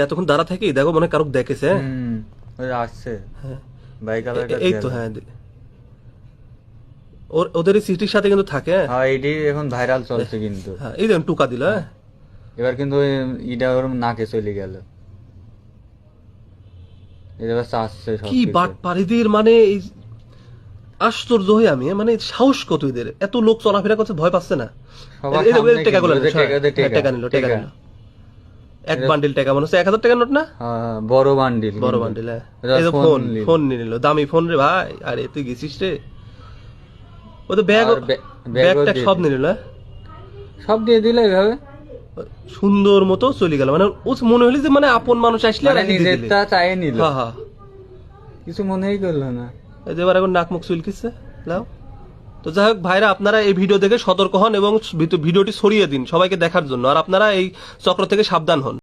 এতক্ষণ দাঁড়া থাকি দেখো মনে কারুক দেখেছে। ওই আসছে হ্যাঁ বাইক এই তো হ্যাঁ ওদের সিটির সাথে কিন্তু থাকে। হ্যাঁ এটি এখন ভাইরাল চলছে কিন্তু। হ্যাঁ এই দেখুন টুকা দিল। হ্যাঁ এবার কিন্তু ইটা ওর নাকে চলে গেল। এবার আসছে কি বাট পারিদের মানে এই আশ্চর্য হয়ে আমি মানে সাহস কত এদের, এত লোক চলাফেরা করছে ভয় পাচ্ছে না। টাকা নিল এক বান্ডিল টাকা মনে হচ্ছে 1000 টাকার নোট না, বড় বান্ডিল বড় বান্ডিল। ফোন ফোন নিয়ে নিল, দামি ফোন রে ভাই। আরে তুই গেছিস রে, ও তো ব্যাগ ব্যাগটা সব নিয়ে নিল। সব দিয়ে দিল এইভাবে সুন্দর মতো চলে গেল। মানে ও মনে হলো যে মানে আপন মানুষ আসলে নিজেরটা চাই নিল। হ্যাঁ হ্যাঁ কিছু মনেই করলো না। এই যে এবার এখন নাক মুখ চুলকিচ্ছে লাও। তো যাই হোক ভাইরা, আপনারা এই ভিডিও দেখে সতর্ক হন এবং ভিডিওটি ছড়িয়ে দিন সবাইকে দেখার জন্য, আর আপনারা এই চক্র থেকে সাবধান হন।